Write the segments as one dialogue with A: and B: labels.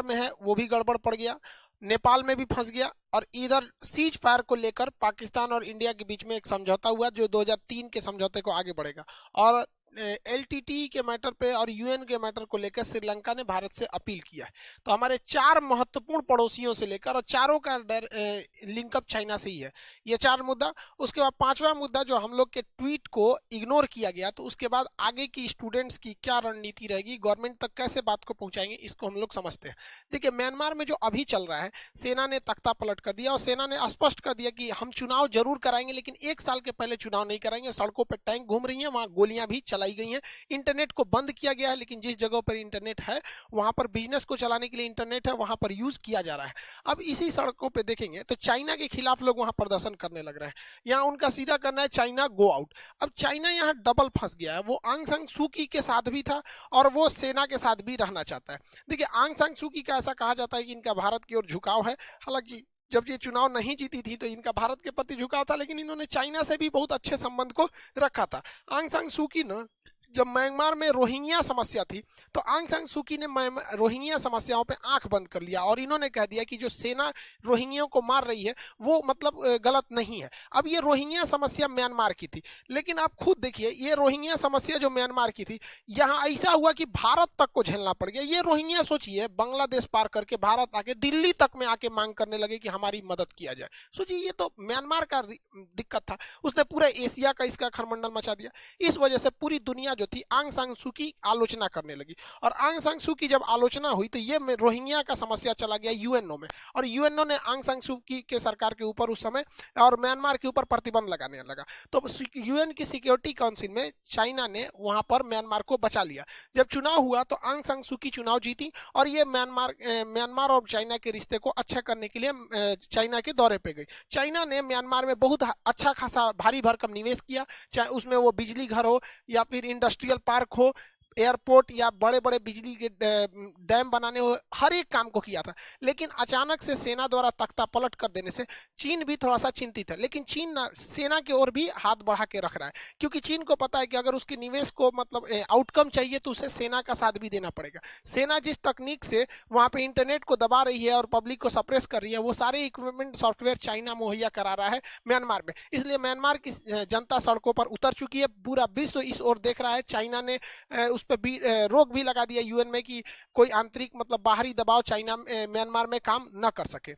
A: Myanmar में है वो भी गड़बड़ पड़ गया, नेपाल में भी फंस गया, और इधर सीज फायर को लेकर पाकिस्तान और इंडिया के बीच में एक समझौता हुआ जो 2003 के समझौते को आगे बढ़ेगा। और एलटीटी के मैटर पे और यूएन के मैटर को लेकर श्रीलंका ने भारत से अपील किया है। तो हमारे 4 महत्वपूर्ण पड़ोसियों से लेकर, और चारों का लिंकअप चाइना से ही है, ये 4 मुद्दा। उसके बाद 5वां मुद्दा जो हम लोग के ट्वीट को इग्नोर किया गया, तो उसके बाद आगे की स्टूडेंट्स की क्या रणनीति रहेगी, गवर्नमेंट तक कैसे बात को पहुंचाएंगे, इसको हम लोग समझते हैं। देखिए, म्यांमार में जो अभी चल रहा है, सेना ने तख्ता पलट कर दिया और सेना ने स्पष्ट कर दिया कि हम चुनाव जरूर कराएंगे, लेकिन 1 साल के पहले चुनाव नहीं कराएंगे। सड़कों पर टैंक घूम रही है, वहां गोलियां भी चलाई गई हैं, इंटरनेट को बंद किया गया है, लेकिन जिस जगह पर इंटरनेट है वहां पर बिजनेस को चलाने के लिए इंटरनेट है, वहां पर यूज किया जा रहा है। अब इसी सड़कों पे देखेंगे तो चाइना के खिलाफ लोग वहां प्रदर्शन करने लग रहे हैं। यहाँ उनका सीधा करना है चाइना गो आउट। अब चाइना यहाँ डबल फंस गया है, वो आंग सान सू की के साथ भी था और वो सेना के साथ भी रहना चाहता है। देखिए, आंग सान सू की का ऐसा कहा जाता है कि इनका भारत की ओर झुकाव है, हालांकि जब ये चुनाव नहीं जीती थी तो इनका भारत के प्रति झुकाव था, लेकिन इन्होंने चाइना से भी बहुत अच्छे संबंध को रखा था। आंग सान सू की ना, जब म्यांमार में रोहिंग्या समस्या थी तो आंग सान सू की ने रोहिंग्या समस्याओं पे आंख बंद कर लिया और इन्होंने कह दिया कि जो सेना रोहिंग्या को मार रही है वो मतलब गलत नहीं है। अब ये रोहिंग्या समस्या म्यांमार की थी, लेकिन आप खुद देखिए, ये रोहिंग्या समस्या जो म्यांमार की थी, यहाँ ऐसा हुआ कि भारत तक को झेलना पड़ गया। ये रोहिंग्या सोचिए, बांग्लादेश पार करके भारत आके दिल्ली तक में आके मांग करने लगे कि हमारी मदद किया जाए। सोचिए, ये तो म्यांमार का दिक्कत था, उसने पूरा एशिया का इसका खरमंडल मचा दिया। इस वजह से पूरी दुनिया जो थी आंग सान सू की आलोचना करने लगी, और आंग सान सू की जब आलोचना हुई तो ये रोहिंग्या का समस्या चला गया यूएनओ में, और यूएनओ ने आंग सान सू की के सरकार के ऊपर उस समय और म्यांमार के ऊपर प्रतिबंध लगाने लगा। तो यूएन की सिक्योरिटी काउंसिल में चाइना ने वहां पर म्यांमार को बचा लिया। जब चुनाव हुआ तो आंग सान सू की चुनाव जीती और ये म्यांमार और चाइना के रिश्ते को अच्छा करने के लिए चाइना के दौरे पे गई। चाइना ने म्यांमार में बहुत अच्छा खासा भारी भरकम निवेश किया, चाहे उसमें वो बिजली घर हो या फिर इंडस्ट्रियल पार्क हो, एयरपोर्ट या बड़े बड़े बिजली के डैम बनाने हो, हर एक काम को किया था। लेकिन अचानक से सेना द्वारा तख्ता पलट कर देने से चीन भी थोड़ा सा चिंतित है, लेकिन चीन सेना की ओर भी हाथ बढ़ा के रख रहा है, क्योंकि चीन को पता है कि अगर उसके निवेश को मतलब आउटकम चाहिए तो उसे सेना का साथ भी देना पड़ेगा। सेना जिस तकनीक से वहां पे इंटरनेट को दबा रही है और पब्लिक को सप्रेस कर रही है, वो सारे इक्विपमेंट सॉफ्टवेयर चाइना मुहैया करा रहा है म्यांमार में। इसलिए म्यांमार की जनता सड़कों पर उतर चुकी है, पूरा विश्व इस ओर देख रहा है। चाइना ने उस पर भी रोक भी लगा दिया यूएन में कि कोई आंतरिक मतलब बाहरी दबाव चाइना म्यांमार में काम न कर सके।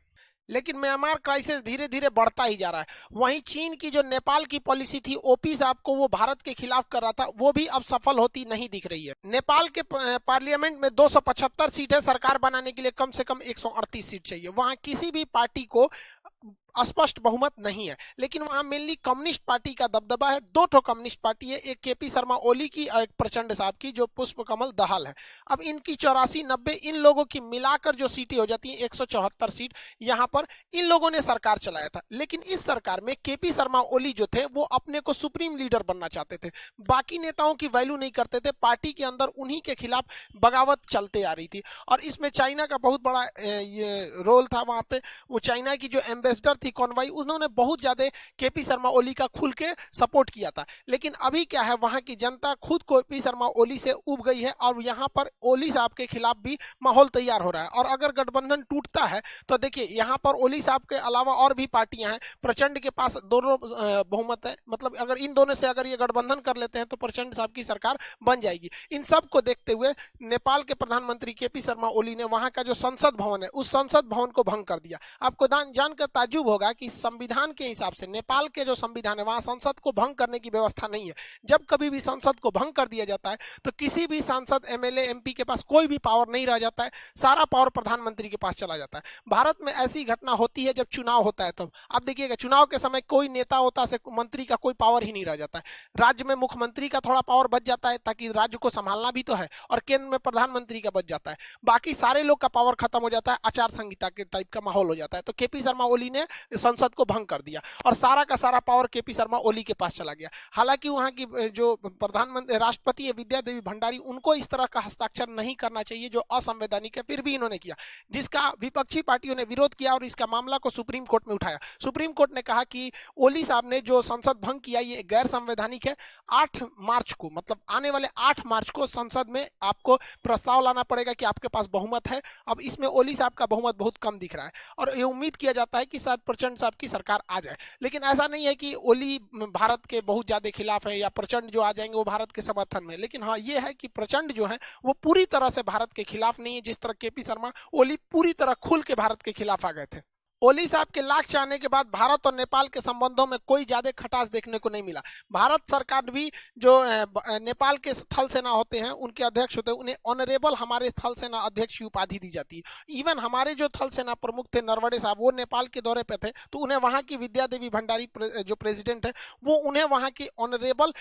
A: लेकिन म्यांमार क्राइसिस धीरे धीरे बढ़ता ही जा रहा है। वहीं चीन की जो नेपाल की पॉलिसी थी ओपी साहब को वो भारत के खिलाफ कर रहा था, वो भी अब सफल होती नहीं दिख रही है। नेपाल के पार्लियामेंट में 275 सीट है, सरकार बनाने के लिए कम से कम 138 सीट चाहिए। वहां किसी भी पार्टी को स्पष्ट बहुमत नहीं है, लेकिन वहां मेनली कम्युनिस्ट पार्टी का दबदबा है। 2 ठो कम्युनिस्ट पार्टी है, एक केपी शर्मा ओली की और एक प्रचंड साहब की जो पुष्प कमल दहाल है। अब इनकी 84-90 इन लोगों की मिलाकर जो सीटें हो जाती हैं 174 सीट, यहां पर इन लोगों ने सरकार चलाया था। लेकिन इस सरकार में केपी शर्मा ओली जो थे वो अपने को सुप्रीम लीडर बनना चाहते थे, बाकी नेताओं की वैल्यू नहीं करते थे। पार्टी के अंदर उन्हीं के खिलाफ बगावत चलते आ रही थी, और इसमें चाइना का बहुत बड़ा रोल था। वहां पे वो चाइना की जो एम्बेसडर थी कॉनवाई, उन्होंने बहुत ज्यादा केपी शर्मा ओली का खुल के सपोर्ट किया था। लेकिन अभी क्या है, वहां की जनता खुद केपी शर्मा ओली से उब गई है और यहां पर ओली साहब के खिलाफ भी माहौल तैयार हो रहा है। और अगर गठबंधन टूटता है तो देखिए, यहां पर ओली साहब के अलावा और भी पार्टियां हैं, प्रचंड के पास दोनों बहुमत है, मतलब अगर इन दोनों से अगर ये गठबंधन कर लेते हैं तो प्रचंड साहब की सरकार बन जाएगी। इन सब को देखते हुए नेपाल के प्रधानमंत्री केपी शर्मा ओली ने वहां का जो संसद भवन है उस संसद भवन को भंग कर दिया। आपको जानकर ताज्जुब होगा कि संविधान के हिसाब से नेपाल के जो संविधान है वहां संसद को भंग करने की व्यवस्था नहीं है। जब कभी भी संसद को भंग कर दिया जाता है तो किसी भी सांसद एमएलए एमपी के पास कोई भी पावर नहीं रह जाता है, सारा पावर प्रधानमंत्री के पास चला जाता है। भारत में ऐसी घटना होती है जब चुनाव होता है, तब आप देखिएगा चुनाव के समय कोई नेता होता है, मंत्री का कोई पावर ही नहीं रह जाता है। राज्य में मुख्यमंत्री का थोड़ा पावर बच जाता है ताकि राज्य को संभालना भी तो है, और केंद्र में प्रधानमंत्री का बच जाता है। बाकी सारे लोग का पावर खत्म हो जाता है, आचार संहिता के टाइप का माहौल हो जाता है। तो केपी शर्मा ओली ने संसद को भंग कर दिया और सारा का सारा पावर केपी शर्मा ओली के पास चला गया। हालांकि वहां की जो प्रधानमंत्री राष्ट्रपति है विद्या देवी भंडारी, उनको इस तरह का हस्ताक्षर नहीं करना चाहिए जो असंवैधानिक है, फिर भी इन्होंने किया, जिसका विपक्षी पार्टियों ने विरोध किया और इसका मामला को सुप्रीम कोर्ट में उठाया। सुप्रीम कोर्ट ने कहा कि ओली साहब ने जो संसद भंग किया ये गैर संवैधानिक है। 8 मार्च को, मतलब आने वाले 8 मार्च को संसद में आपको प्रस्ताव लाना पड़ेगा कि आपके पास बहुमत है। अब इसमें ओली साहब का बहुमत बहुत कम दिख रहा है और ये उम्मीद किया जाता है कि शायद प्रचंड साहब की सरकार आ जाए, लेकिन ऐसा नहीं है कि ओली भारत के बहुत ज्यादा खिलाफ है या प्रचंड जो आ जाएंगे वो भारत के समर्थन में। लेकिन हाँ ये है कि प्रचंड जो है वो पूरी तरह से भारत के खिलाफ नहीं है, जिस तरह केपी शर्मा ओली पूरी तरह खुल के भारत के खिलाफ आ गए थे। ओली साहब के लाख चाहने के बाद भारत और नेपाल के संबंधों में कोई ज्यादा खटास देखने को नहीं मिला। भारत सरकार भी जो नेपाल के थल सेना होते हैं उनके अध्यक्ष होते हैं, उन्हें ऑनरेबल हमारे थल सेना अध्यक्ष की उपाधि दी जाती है। इवन हमारे जो थल सेना प्रमुख थे नरवणे साहब, वो नेपाल के दौरे पे थे तो उन्हें वहां की विद्या देवी भंडारी जो प्रेसिडेंट है वो उन्हें वहां की ऑनरेबल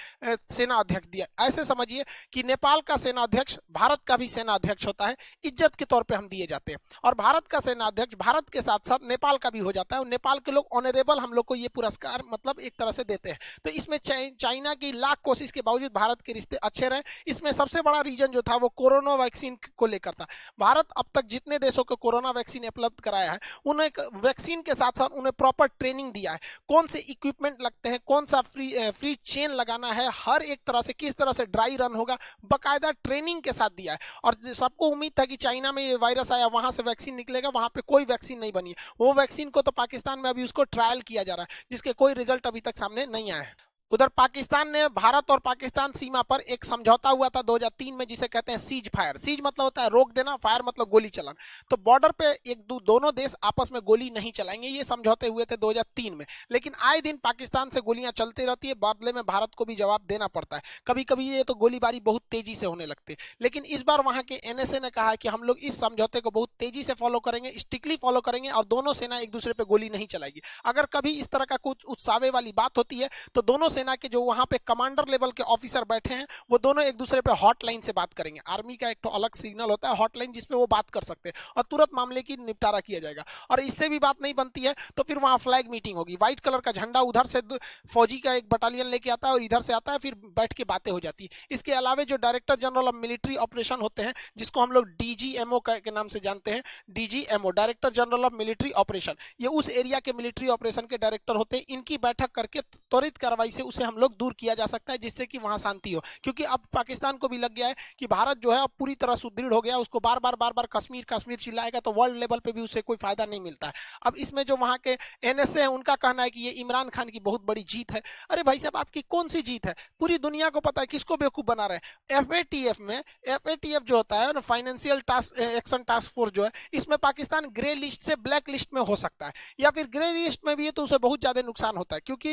A: सेना अध्यक्ष दिया। ऐसे समझिए कि नेपाल का सेना अध्यक्ष भारत का भी सेना अध्यक्ष होता है, इज्जत के तौर पर हम दिए जाते हैं। और भारत का सेना अध्यक्ष भारत के साथ साथ नेपाल का भी हो जाता है और नेपाल के लोग ऑनरेबल हम लोग को ये पुरस्कार मतलब एक तरह से देते हैं। तो इसमें चाइना की लाख कोशिश के बावजूद भारत के रिश्ते अच्छे रहे। इसमें सबसे बड़ा रीजन जो था वो कोरोना वैक्सीन को लेकर था। भारत अब तक जितने देशों को कोरोना वैक्सीन उपलब्ध कराया है उन्हें वैक्सीन के साथ साथ उन्हें प्रॉपर ट्रेनिंग दिया है, कौन से इक्विपमेंट लगते हैं, कौन सा फ्री चेन लगाना है, हर एक तरह से किस तरह से ड्राई रन होगा, बकायदा ट्रेनिंग के साथ दिया है। और सबको उम्मीद था कि चाइना में ये वायरस आया वहां से वैक्सीन निकलेगा, वहां पे कोई वैक्सीन नहीं बनी। वो वैक्सीन को तो पाकिस्तान में अभी उसको ट्रायल किया जा रहा है जिसके कोई रिजल्ट अभी तक सामने नहीं आया है। उधर पाकिस्तान ने भारत और पाकिस्तान सीमा पर एक समझौता हुआ था 2003 में जिसे कहते हैं सीज फायर। सीज मतलब होता है रोक देना, फायर मतलब गोली चलाना। तो बॉर्डर पे दोनों देश आपस में गोली नहीं चलाएंगे, ये समझौते हुए थे 2003 में। लेकिन आए दिन पाकिस्तान से गोलियां चलती रहती है, बदले में भारत को भी जवाब देना पड़ता है। कभी कभी ये तो गोलीबारी बहुत तेजी से होने लगती है, लेकिन इस बार वहां के एनएसए ने कहा कि हम लोग इस समझौते को बहुत तेजी से फॉलो करेंगे, स्ट्रिक्टली फॉलो करेंगे और दोनों सेना एक दूसरे पे गोली नहीं चलाएगी। अगर कभी इस तरह का कुछ उत्सावे वाली बात होती है तो दोनों सेना के जो वहां पे कमांडर लेवल के ऑफिसर बैठे हैं वो दोनों एक दूसरे पे हॉटलाइन से बात करेंगे। आर्मी का एक तो अलग सिग्नल होता है हॉटलाइन जिसपे वो बात कर सकते हैं और तुरंत मामले की निपटारा किया जाएगा। और इससे भी बात नहीं बनती है तो फिर वहां फ्लैग मीटिंग होगी, व्हाइट कलर का झंडा उधर से फौजी का एक बटालियन लेके आता है और इधर से आता है, फिर बैठ के बातें हो जाती है। इसके अलावा जो director general of military operation होते हैं जिसको हम लोग डीजीएमओ के नाम से जानते हैं, DGMO director general of military operation, ये उस एरिया के मिलिट्री ऑपरेशन के डायरेक्टर होते हैं। इनकी बैठक करके त्वरित कार्रवाई से उसे हम लोग दूर किया जा सकता है जिससे कि वहां शांति हो। क्योंकि अब पाकिस्तान को भी लग गया है कि भारत जो है अब पूरी तरह सुदृढ़ हो गया, उसको बार बार कश्मीर कश्मीर चिल्लाएगा तो वर्ल्ड लेवल पे भी उससे कोई फायदा नहीं मिलता है। अब इसमें जो वहां के एनएसए है उनका कहना है कि ये इमरान खान की बहुत बड़ी जीत है। अरे भाई साहब आपकी कौन सी जीत है, पूरी दुनिया को पता है, किसको बेवकूफ बना रहे हैं। एफएटीएफ में, एफएटीएफ जो होता है ना financial task action task force जो है, इसमें पाकिस्तान ग्रे लिस्ट से ब्लैक लिस्ट में हो सकता है या फिर ग्रे लिस्ट में भी है तो उसे बहुत ज्यादा नुकसान होता है। क्योंकि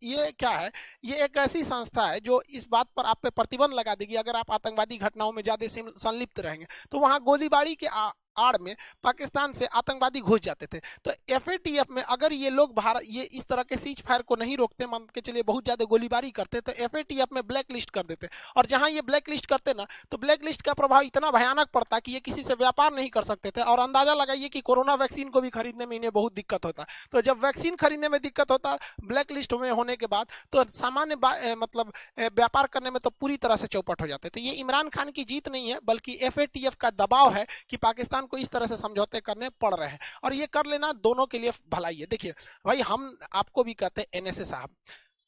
A: ये क्या है, ये एक ऐसी संस्था है जो इस बात पर आप पे प्रतिबंध लगा देगी अगर आप आतंकवादी घटनाओं में ज्यादा संलिप्त रहेंगे। तो वहां गोलीबारी के आड़ में पाकिस्तान से आतंकवादी घुस जाते थे। तो एफएटीएफ में अगर ये लोग भारत ये इस तरह के सीज फायर को नहीं रोकते, मान के चलिए बहुत ज्यादा गोलीबारी करते, तो एफएटीएफ में ब्लैक लिस्ट कर देते। और जहां ये ब्लैक लिस्ट करते ना तो ब्लैक लिस्ट का प्रभाव इतना भयानक पड़ता कि ये किसी से व्यापार नहीं कर सकते थे। और अंदाजा लगाइए कि कोरोना वैक्सीन को भी खरीदने में इन्हें बहुत दिक्कत होता। तो जब वैक्सीन खरीदने में दिक्कत होता ब्लैक लिस्ट में होने के बाद, तो सामान्य मतलब व्यापार करने में तो पूरी तरह से चौपट हो जाते। तो ये इमरान खान की जीत नहीं है बल्कि एफएटीएफ का दबाव है कि पाकिस्तान को इस तरह से समझौते करने पड़ रहे हैं और ये कर लेना दोनों के लिए भलाई है। देखिए भाई हम आपको भी कहते हैं एनएसए साहब,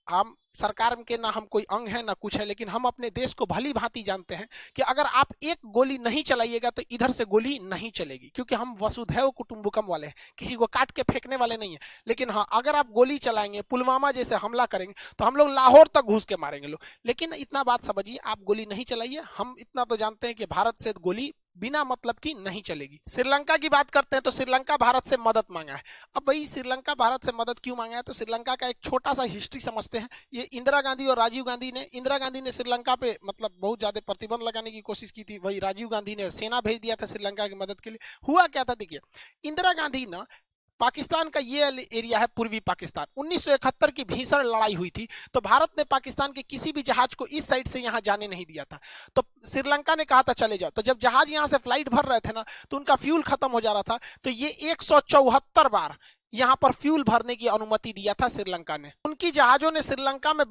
A: हम सरकार के ना हम कोई अंग है ना कुछ है, लेकिन हम अपने देश को भली भांति जानते हैं कि अगर आप एक गोली नहीं चलाइएगा तो इधर से गोली नहीं चलेगी। क्योंकि हम वसुधैव कुटुंबकम वाले हैं, किसी को काट के फेंकने वाले नहीं है। लेकिन हाँ अगर आप गोली चलाएंगे, पुलवामा जैसे हमला करेंगे तो हम लोग लाहौर तक घुस के मारेंगे लोग। लेकिन इतना बात समझिए, आप गोली नहीं चलाइए। हम इतना तो जानते हैं कि भारत से गोली बिना मतलब की नहीं चलेगी। श्रीलंका की बात करते हैं तो श्रीलंका भारत से मदद मांगा है। अब भाई श्रीलंका भारत से मदद क्यों मांगा है, तो श्रीलंका का एक छोटा सा हिस्ट्री समझते हैं। ये इंदिरा गांधी और राजीव गांधी ने, इंदिरा गांधी ने श्रीलंका पे मतलब बहुत ज्यादा प्रतिबंध लगाने की कोशिश की थी, वही राजीव गांधी ने सेना भेज दिया था श्रीलंका की मदद के लिए। हुआ क्या था, देखिए इंदिरा गांधी ना, पाकिस्तान का ये एरिया है पूर्वी पाकिस्तान, 1971 की भीषण लड़ाई हुई थी तो भारत ने पाकिस्तान के किसी भी जहाज को इस साइड से यहां जाने नहीं दिया था। तो श्रीलंका ने कहा था चले जाओ। तो जब जहाज यहां से फ्लाइट भर रहे थे ना तो उनका फ्यूल खत्म हो जा रहा था। तो ये 174 बार यहाँ पर फ्यूल भरने की अनुमति दिया था श्रीलंका ने। उनकी जहाजों ने श्रीलंका में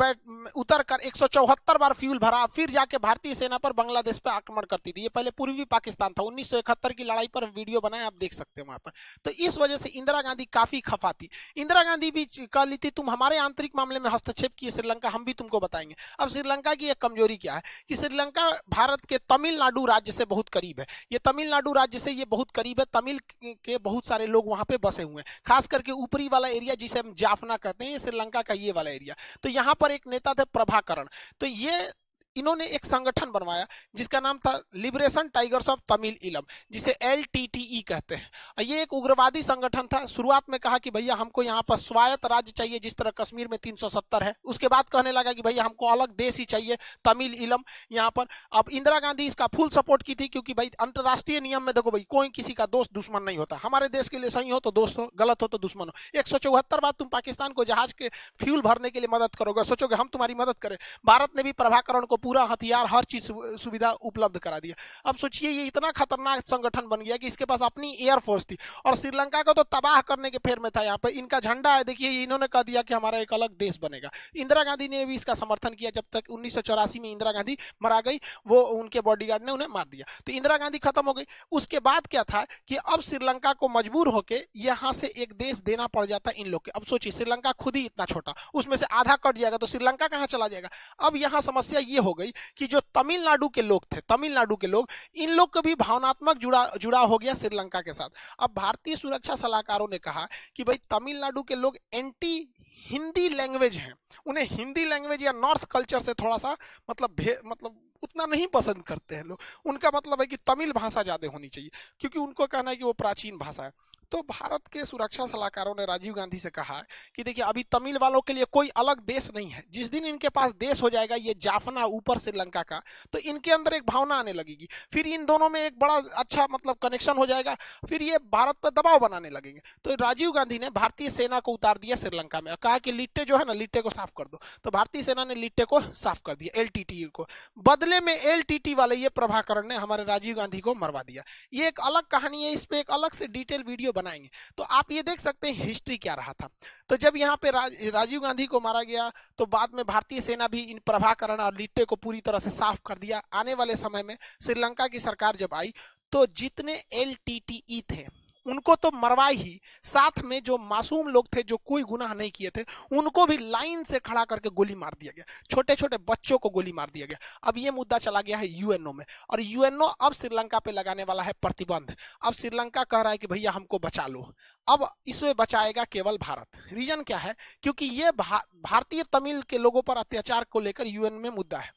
A: उतर कर 174 बार फ्यूल भरा, फिर जाके भारतीय सेना पर बांग्लादेश पर आक्रमण करती थी। ये पहले पूर्वी पाकिस्तान था। 1971 की लड़ाई पर वीडियो बनाए, आप देख सकते हैं वहां पर। तो इस वजह से इंदिरा गांधी काफी खफा थी। इंदिरा गांधी भी कह ली थी तुम हमारे आंतरिक मामले में हस्तक्षेप किए श्रीलंका, हम भी तुमको बताएंगे। अब श्रीलंका की एक कमजोरी क्या है कि श्रीलंका भारत के तमिलनाडु राज्य से बहुत करीब है। ये तमिलनाडु राज्य से ये बहुत करीब है। तमिल के बहुत सारे लोग वहां पे बसे हुए हैं, खास करके ऊपरी वाला एरिया जिसे हम जाफना कहते हैं, ये श्रीलंका का ये वाला एरिया। तो यहाँ पर एक नेता थे प्रभाकरण, तो ये इन्होंने एक संगठन बनवाया जिसका नाम था लिबरेशन टाइगर्स ऑफ तमिल इलम, जिसे LTTE कहते हैं। ये एक उग्रवादी संगठन था। शुरुआत में कहा कि भैया हमको यहाँ पर स्वायत्त राज्य चाहिए, जिस तरह कश्मीर में 370 है। उसके बाद कहने लगा कि भैया हमको अलग देश ही चाहिए, तमिल इलम यहाँ पर। अब इंदिरा गांधी इसका फुल सपोर्ट की थी, क्योंकि भाई अंतर्राष्ट्रीय नियम में देखो भाई, कोई किसी का दोस्त दुश्मन नहीं होता। हमारे देश के लिए सही हो तो दोस्त हो, गलत हो तो दुश्मन हो। 174 बार तुम पाकिस्तान को जहाज के फ्यूल भरने के लिए मदद करोगे, सोचोगे हम तुम्हारी मदद करें। भारत ने भी प्रभाकरण को पूरा हथियार, हर चीज सुविधा उपलब्ध करा दिया। अब सोचिए ये इतना खतरनाक संगठन बन गया कि इसके पास अपनी एयरफोर्स थी और श्रीलंका को तो तबाह करने के फेर में था। यहाँ पे इनका झंडा है, देखिए इन्होंने कह दिया कि हमारा एक अलग देश बनेगा। इंदिरा गांधी ने भी इसका समर्थन किया। जब तक 1984 में इंदिरा गांधी मरा गई, वो उनके बॉडीगार्ड ने उन्हें मार दिया, तो इंदिरा गांधी खत्म हो गई। उसके बाद क्या था कि अब श्रीलंका को मजबूर होकर यहां से एक देश देना पड़ जाता इन लोग के। अब सोचिए श्रीलंका खुद ही इतना छोटा, उसमें से आधा कट जाएगा तो श्रीलंका कहां चला जाएगा। अब यहां समस्या ये हो गई कि जो तमिलनाडु के लोग थे, तमिलनाडु के लोग, इन लोग को भी भावनात्मक जुड़ा हो गया श्रीलंका के साथ। अब भारतीय सुरक्षा सलाहकारों ने कहा कि भाई तमिलनाडु के लोग एंटी हिंदी लैंग्वेज हैं, उन्हें हिंदी लैंग्वेज या नॉर्थ कल्चर से थोड़ा सा मतलब उतना नहीं पसंद करते हैं लोग। उनका मतलब है कि तमिल भाषा ज्यादा होनी चाहिए, क्योंकि उनको कहना है कि वो प्राचीन भाषा है। तो भारत के सुरक्षा सलाहकारों ने राजीव गांधी से कहा कि देखिए अभी तमिल वालों के लिए कोई अलग देश नहीं है। जिस दिन इनके पास देश हो जाएगा, ये जाफना ऊपर श्रीलंका का, तो इनके अंदर एक भावना आने लगेगी, फिर इन दोनों में एक बड़ा अच्छा मतलब कनेक्शन हो जाएगा, फिर ये भारत पर दबाव बनाने लगेंगे। तो राजीव गांधी ने भारतीय सेना को उतार दिया श्रीलंका में और कहा कि लिट्टे जो है ना, लिट्टे को साफ कर दो। तो भारतीय सेना ने लिट्टे को साफ कर दिया, LTTE को। बदले में LTT वाले ये प्रभाकरण ने हमारे राजीव गांधी को मरवा दिया। ये एक अलग कहानी है, इस पे एक अलग से डिटेल वीडियो बनाएंगे। तो आप ये देख सकते हैं हिस्ट्री क्या रहा था। तो जब यहाँ पे राजीव गांधी को मारा गया, तो बाद में भारतीय सेना भी इन प्रभाकरण और लिट्टे को पूरी तरह से साफ कर दिया। आने वाले समय में श्रीलंका की सरकार जब आई, तो जितने LTTE थे उनको तो मरवा ही, साथ में जो मासूम लोग थे जो कोई गुनाह नहीं किए थे, उनको भी लाइन से खड़ा करके गोली मार दिया गया। छोटे छोटे बच्चों को गोली मार दिया गया। अब ये मुद्दा चला गया है UNO में, और UNO अब श्रीलंका पे लगाने वाला है प्रतिबंध। अब श्रीलंका कह रहा है कि भैया हमको बचा लो। अब इसमें बचाएगा केवल भारत। रीजन क्या है? क्योंकि ये भारतीय तमिल के लोगों पर अत्याचार को लेकर UN में मुद्दा है।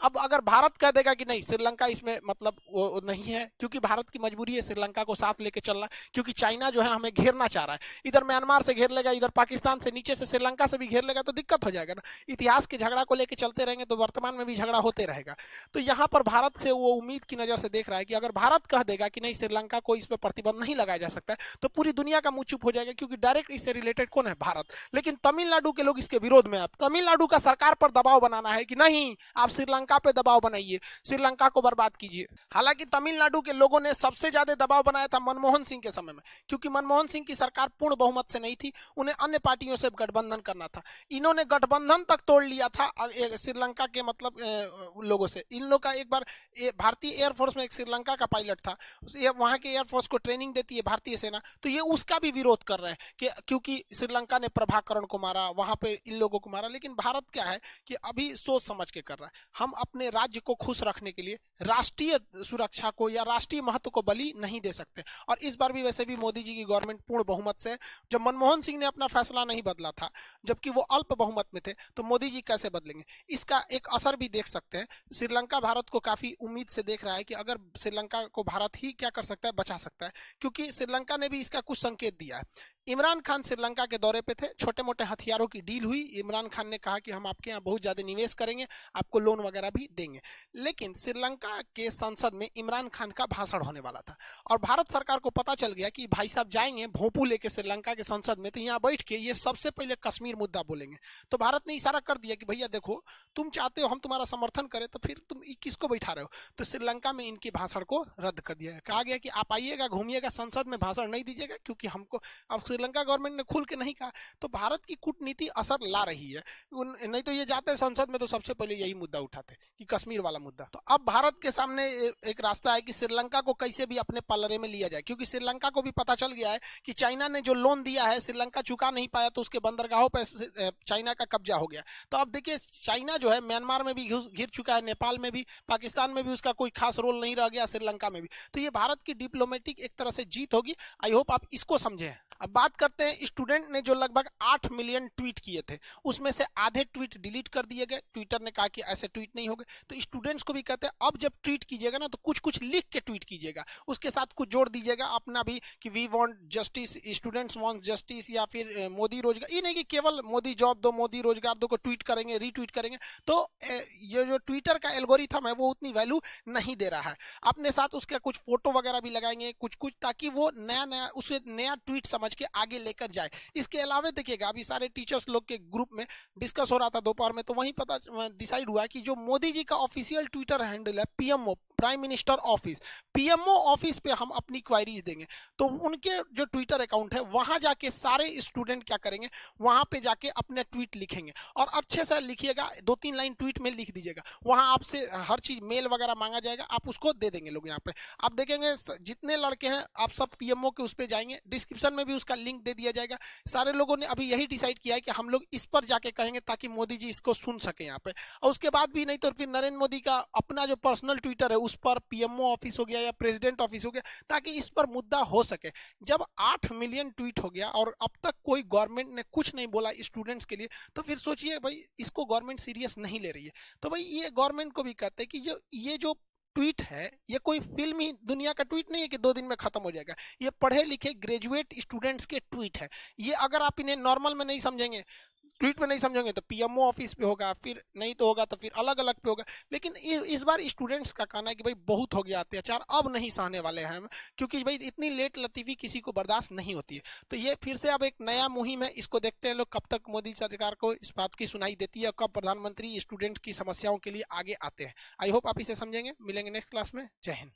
A: अब अगर भारत कह देगा कि नहीं श्रीलंका इसमें मतलब वो नहीं है, क्योंकि भारत की मजबूरी है श्रीलंका को साथ लेके चलना, क्योंकि चाइना जो है हमें घेरना चाह रहा है। इधर म्यांमार से घेर लेगा, इधर पाकिस्तान से, नीचे से श्रीलंका से भी घेर लेगा, तो दिक्कत हो जाएगा ना। इतिहास के झगड़ा को लेकर चलते रहेंगे तो वर्तमान में भी झगड़ा होते रहेगा। तो यहाँ पर भारत से वो उम्मीद की नजर से देख रहा है कि अगर भारत कह देगा कि नहीं श्रीलंका को इस पर प्रतिबंध नहीं लगाया जा सकता है, तो पूरी दुनिया का मुंह चुप हो जाएगा, क्योंकि डायरेक्ट इससे रिलेटेड कौन है? भारत। लेकिन तमिलनाडु के लोग इसके विरोध में। आप तमिलनाडु का सरकार पर दबाव बनाना है कि नहीं आप श्रीलंका पे दबाव बनाइए, श्रीलंका को बर्बाद कीजिए। हालांकि तमिलनाडु के लोगों ने सबसे ज्यादा दबाव बनाया था मनमोहन सिंह के समय में, क्योंकि मनमोहन सिंह की सरकार पूर्ण बहुमत से नहीं थी, उन्हें अन्य पार्टियों से गठबंधन करना था। इन्होंने गठबंधन तक तोड़ लिया था श्रीलंका के मतलब लोगों से। इन लोग का एक बार भारतीय एयरफोर्स में एक श्रीलंका का पायलट था, वहां के एयरफोर्स को ट्रेनिंग देती है भारतीय सेना, तो ये उसका भी विरोध कर रहे हैं कि क्योंकि श्रीलंका ने प्रभाकरण को मारा, वहां पे इन लोगों को मारा। लेकिन भारत क्या है कि अभी सोच समझ के कर रहा है। हम अपने राज्य को खुश रखने के लिए राष्ट्रीय सुरक्षा को या राष्ट्रीय महत्व को बलि नहीं दे सकते। और इस बार भी वैसे भी मोदी जी की गवर्नमेंट पूर्ण बहुमत से, जब मनमोहन सिंह ने अपना फैसला नहीं बदला था, जबकि वो अल्प बहुमत में थे, तो मोदी जी कैसे बदलेंगे? इसका एक असर भी देख सकते हैं। श्रीलंका भारत को काफी उम्मीद से देख रहा है कि अगर श्रीलंका को भारत ही क्या कर सकता है, बचा सकता है, क्योंकि श्रीलंका ने भी इसका कुछ संकेत दिया है। इमरान खान श्रीलंका के दौरे पे थे, छोटे मोटे हथियारों की डील हुई। इमरान खान ने कहा कि हम आपके यहाँ बहुत ज्यादा निवेश करेंगे, आपको लोन वगैरह भी देंगे। लेकिन श्रीलंका के संसद में इमरान खान का भाषण होने वाला था, और भारत सरकार को पता चल गया कि भाई साहब जाएंगे भोंपू लेके श्रीलंका के संसद में, तो यहाँ बैठ के ये सबसे पहले कश्मीर मुद्दा बोलेंगे। तो भारत ने इशारा कर दिया कि भैया देखो, तुम चाहते हो हम तुम्हारा समर्थन करें, तो फिर तुम किसको बैठा रहे हो? तो श्रीलंका में इनके भाषण को रद्द कर दिया। कहा गया कि आप आइएगा, घूमिएगा, संसद में भाषण नहीं दीजिएगा, क्योंकि हमको अब श्रीलंका गवर्नमेंट ने खुल के नहीं कहा। तो भारत की कूटनीति असर ला रही है। नहीं तो ये जाते संसद में तो सबसे पहले यही मुद्दा उठाते कि कश्मीर वाला मुद्दा। तो अब भारत के सामने एक रास्ता है कि श्रीलंका को कैसे भी अपने पलड़े में लिया जाए, क्योंकि श्रीलंका को भी पता चल गया है कि चाइना ने जो लोन दिया है श्रीलंका चुका नहीं पाया, तो उसके बंदरगाहों पर चाइना का कब्जा हो गया। तो अब देखिए चाइना जो है म्यांमार में भी घिर चुका है, नेपाल में भी, पाकिस्तान में भी उसका कोई खास रोल नहीं रह गया, श्रीलंका में भी। तो ये भारत की डिप्लोमेटिक एक तरह से जीत होगी। आई होप आप इसको समझे। अब बात करते हैं स्टूडेंट ने जो लगभग 8 मिलियन ट्वीट किए थे, उसमें से आधे ट्वीट डिलीट कर दिए गए। ट्विटर ने कहा कि ऐसे ट्वीट नहीं होंगे। तो स्टूडेंट्स को भी कहते हैं अब जब ट्वीट कीजिएगा ना तो कुछ कुछ लिख के ट्वीट कीजिएगा, उसके साथ कुछ जोड़ दीजिएगा अपना भी कि we want justice, students want justice, या फिर मोदी रोजगार। ये नहीं कि केवल मोदी जॉब दो, मोदी रोजगार दो को ट्वीट करेंगे, रीट्वीट करेंगे। तो ये जो ट्विटर का एल्गोरिथम है वो उतनी वैल्यू नहीं दे रहा है। अपने साथ उसका कुछ फोटो वगैरह भी लगाएंगे कुछ कुछ, ताकि वो नया उसे नया ट्वीट समझ के आगे लेकर जाए। इसके अलावा देखिएगा अभी सारे टीचर्स लोग के ग्रुप में डिस्कस हो रहा था दोपहर में, तो वहीं पता डिसाइड हुआ कि जो मोदी जी का ऑफिशियल ट्विटर हैंडल है PMO, prime minister office, PMO office पे हम अपनी क्वायरीज देंगे। तो उनके जो ट्विटर अकाउंट है वहां जाके सारे स्टूडेंट क्या करेंगे, वहां पे जाके अपने ट्वीट लिखेंगे, और अच्छे से लिखिएगा, 2-3 लाइन ट्वीट में लिख दीजिएगा। वहां आपसे हर चीज मेल वगैरह मांगा जाएगा, आप उसको दे देंगे लोग। यहाँ पे आप देखेंगे जितने लड़के हैं आप सब पीएमओ के उस पे जाएंगे, डिस्क्रिप्शन में भी उसका लिंक दे दिया जाएगा। सारे लोगों ने अभी यही डिसाइड किया है कि हम लोग इस पर जाके कहेंगे ताकि मोदी जी इसको सुन सके यहाँ पे। और उसके बाद भी नहीं तो फिर नरेंद्र मोदी का अपना जो पर्सनल ट्विटर है उस पर पीएमओ ऑफिस हो गया या प्रेसिडेंट ऑफिस हो गया, ताकि इस पर मुद्दा हो सके। जब 8 मिलियन ट्वीट हो गया और अब तक कोई गवर्नमेंट ने कुछ नहीं बोला स्टूडेंट्स के लिए, तो फिर सोचिए भाई इसको गवर्नमेंट सीरियस नहीं ले रही है। तो भाई ये गवर्नमेंट को भी कहते हैं कि ये जो ट्वीट है ये कोई फिल्मी दुनिया का ट्वीट नहीं है कि 2 दिन में खत्म हो जाएगा। ये पढ़े लिखे ग्रेजुएट स्टूडेंट्स के ट्वीट है। ये अगर आप इन्हें नॉर्मल में नहीं समझेंगे, ट्वीट में नहीं समझेंगे, तो पीएमओ ऑफिस पे होगा, फिर नहीं तो होगा तो फिर अलग अलग पे होगा। लेकिन इस बार स्टूडेंट्स का कहना है कि भाई बहुत हो गया अत्याचार, अब नहीं सहने वाले हैं हम, क्योंकि भाई इतनी लेट लतीफी किसी को बर्दाश्त नहीं होती है। तो ये फिर से अब एक नया मुहिम है, इसको देखते हैं लोग कब तक मोदी सरकार को इस बात की सुनाई देती है, कब प्रधानमंत्री स्टूडेंट की समस्याओं के लिए आगे आते हैं। आई होप आप इसे समझेंगे। मिलेंगे नेक्स्ट क्लास में। जय हिंद।